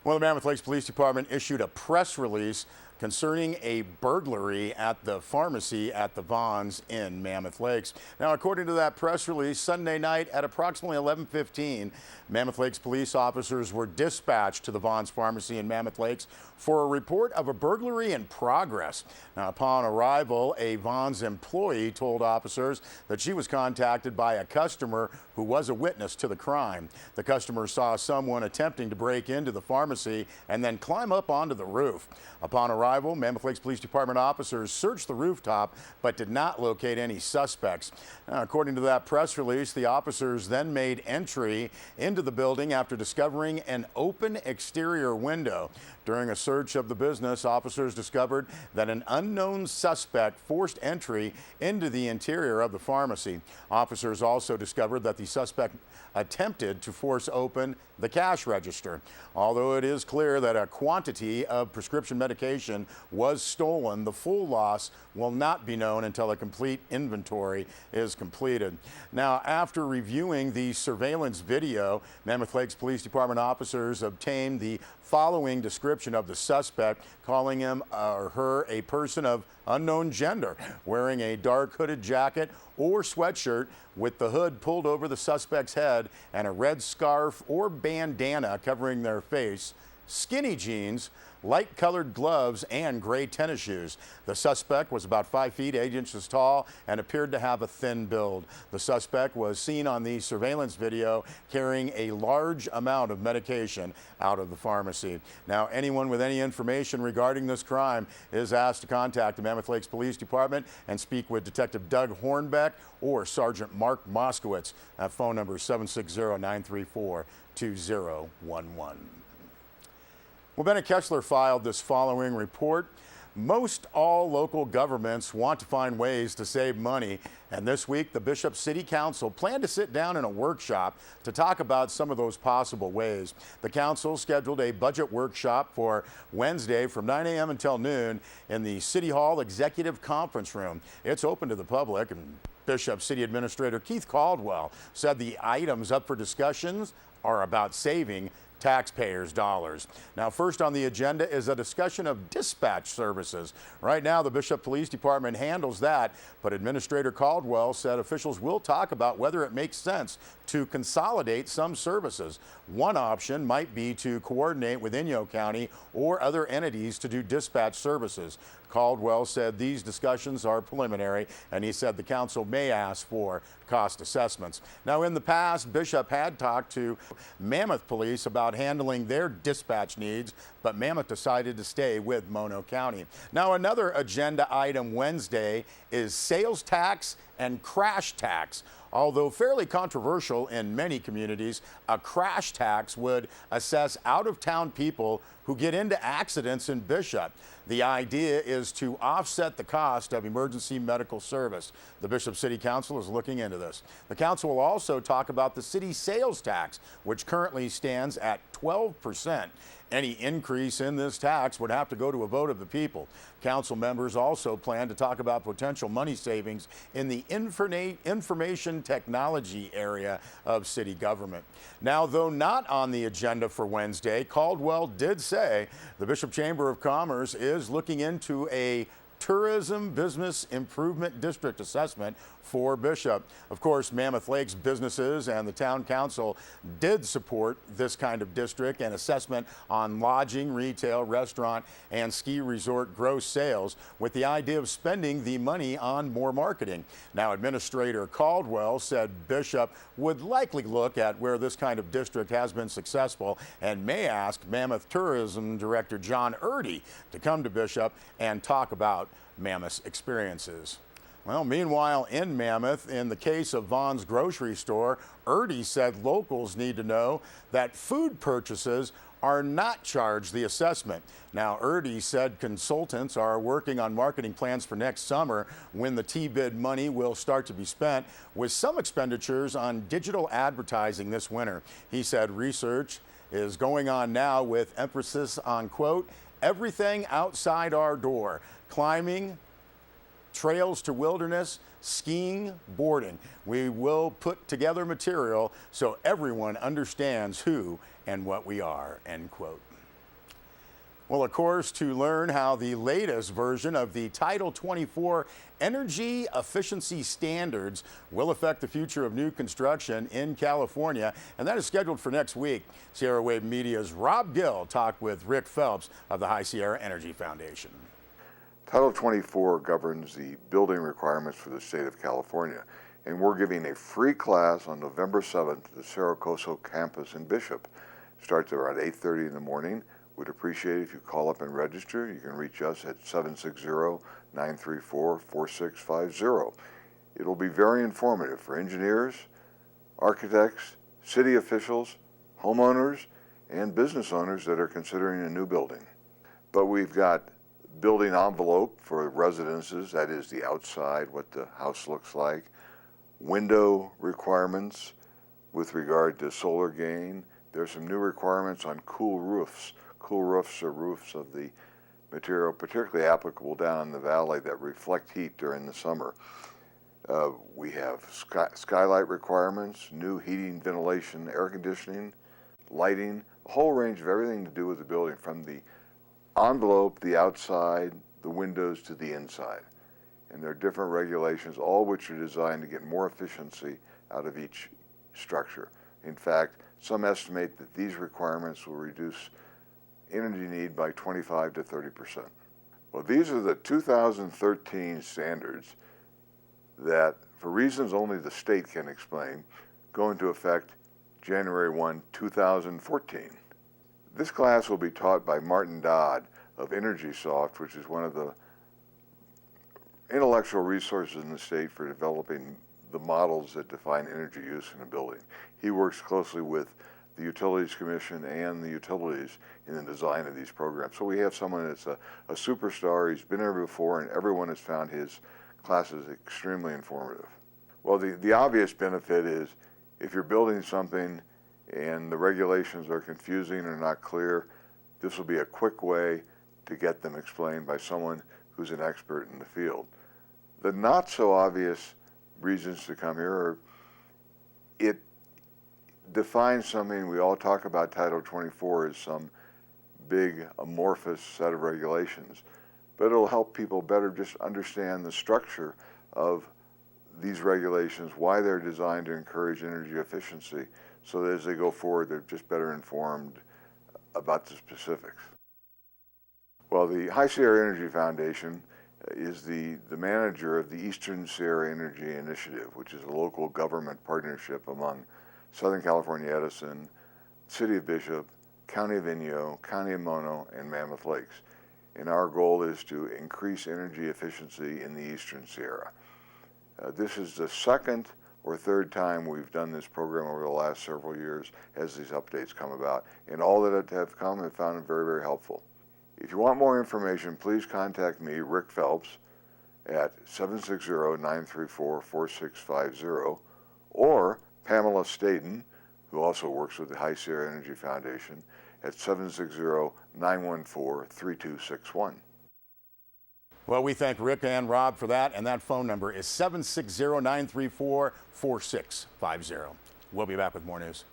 Well, the Mammoth Lakes Police Department issued a press release concerning a burglary at the pharmacy at the Vons in Mammoth Lakes. Now, according to that press release, Sunday night at approximately 11:15, Mammoth Lakes police officers were dispatched to the Vons Pharmacy in Mammoth Lakes for a report of a burglary in progress. Now, upon arrival, a Vons employee told officers that she was contacted by a customer who was a witness to the crime. The customer saw someone attempting to break into the pharmacy and then climb up onto the roof. Upon arrival, Mammoth Lakes Police Department officers searched the rooftop but did not locate any suspects. Now, according to that press release, the officers then made entry into the building after discovering an open exterior window. During a search of the business, officers discovered that an unknown suspect forced entry into the interior of the pharmacy. Officers also discovered that the suspect attempted to force open the cash register. Although it is clear that a quantity of prescription medication was stolen, the full loss will not be known until a complete inventory is completed. Now, after reviewing the surveillance video, Mammoth Lakes Police Department officers obtained the following description of the suspect, calling him or her a person of unknown gender, wearing a dark hooded jacket or sweatshirt with the hood pulled over the suspect's head and a red scarf or bandana covering their face, skinny jeans, light colored gloves, and gray tennis shoes. The suspect was about 5 feet 8 inches tall and appeared to have a thin build. The suspect was seen on the surveillance video carrying a large amount of medication out of the pharmacy. Now, anyone with any information regarding this crime is asked to contact the Mammoth Lakes Police Department and speak with Detective Doug Hornbeck or Sergeant Mark Moskowitz at phone number 760-934-2011. Well, Bennett Kessler filed this following report. Most all local governments want to find ways to save money, and this week the Bishop City Council planned to sit down in a workshop to talk about some of those possible ways. The council scheduled a budget workshop for Wednesday from 9 a.m. until noon in the City Hall Executive Conference Room. It's open to the public, and Bishop City Administrator Keith Caldwell said the items up for discussions are about saving taxpayers' dollars. Now, first on the agenda is a discussion of dispatch services. Right now, the Bishop Police Department handles that, but Administrator Caldwell said officials will talk about whether it makes sense to consolidate some services. One option might be to coordinate with Inyo County or other entities to do dispatch services. Caldwell said these discussions are preliminary, and he said the council may ask for cost assessments. Now, in the past, Bishop had talked to Mammoth Police about handling their dispatch needs, but Mammoth decided to stay with Mono County. Now, another agenda item Wednesday is sales tax and crash tax. Although fairly controversial in many communities, a crash tax would assess out-of-town people who get into accidents in Bishop. The idea is to offset the cost of emergency medical service. The Bishop City Council is looking into this. The council will also talk about the city sales tax, which currently stands at 12%. Any increase in this tax would have to go to a vote of the people. Council members also plan to talk about potential money savings in the information technology area of city government. Now, though not on the agenda for Wednesday, Caldwell did say the Bishop Chamber of Commerce is looking into a Tourism Business Improvement District assessment for Bishop. Of course, Mammoth Lakes businesses and the town council did support this kind of district and assessment on lodging, retail, restaurant, and ski resort gross sales, with the idea of spending the money on more marketing. Now, Administrator Caldwell said Bishop would likely look at where this kind of district has been successful and may ask Mammoth Tourism Director John Erdy to come to Bishop and talk about Mammoth's experiences. Well, meanwhile, in Mammoth, in the case of Vons grocery store, Erdy said locals need to know that food purchases are not charged the assessment. Now, Erdy said consultants are working on marketing plans for next summer when the T-bid money will start to be spent, with some expenditures on digital advertising this winter. He said research is going on now with emphasis on, quote, everything outside our door: climbing, trails to wilderness, skiing, boarding. We will put together material so everyone understands who and what we are, end quote. Well, of course, to learn how the latest version of the Title 24 energy efficiency standards will affect the future of new construction in California, and that is scheduled for next week. Sierra Wave Media's Rob Gill talked with Rick Phelps of the High Sierra Energy Foundation. Title 24 governs the building requirements for the state of California, and we're giving a free class on November 7th at the Cerro Coso campus in Bishop. It starts around 8:30 in the morning. We'd appreciate it if you call up and register. You can reach us at 760-934-4650. It'll be very informative for engineers, architects, city officials, homeowners, and business owners that are considering a new building. But we've got building envelope for residences, that is the outside, what the house looks like, window requirements with regard to solar gain. There's some new requirements on cool roofs. Cool roofs are roofs of the material particularly applicable down in the valley that reflect heat during the summer. We have skylight requirements, new heating, ventilation, air conditioning, lighting, a whole range of everything to do with the building, from the envelope, the outside, the windows to the inside. And there are different regulations, all which are designed to get more efficiency out of each structure. In fact, some estimate that these requirements will reduce energy need by 25 to 30%. Well, these are the 2013 standards that, for reasons only the state can explain, go into effect January 1, 2014. This class will be taught by Martin Dodd of EnergySoft, which is one of the intellectual resources in the state for developing the models that define energy use in a building. He works closely with the Utilities Commission and the utilities in the design of these programs. So we have someone that's a superstar. He's been there before, and everyone has found his classes extremely informative. Well, the obvious benefit is if you're building something and the regulations are confusing or not clear, this will be a quick way to get them explained by someone who's an expert in the field. The not so obvious reasons to come here are it defines something. We all talk about Title 24 as some big amorphous set of regulations, but it'll help people better just understand the structure of these regulations, why they're designed to encourage energy efficiency, so that as they go forward, they're just better informed about the specifics. Well, the High Sierra Energy Foundation is the manager of the Eastern Sierra Energy Initiative, which is a local government partnership among Southern California Edison, City of Bishop, County of Inyo, County of Mono, and Mammoth Lakes. And our goal is to increase energy efficiency in the Eastern Sierra. This is the second or third time we've done this program over the last several years as these updates come about. And all that have come have found it very, very helpful. If you want more information, please contact me, Rick Phelps, at 760-934-4650, or Pamela Staden, who also works with the High Sierra Energy Foundation, at 760-914-3261. Well, we thank Rick and Rob for that, and that phone number is 760-934-4650. We'll be back with more news.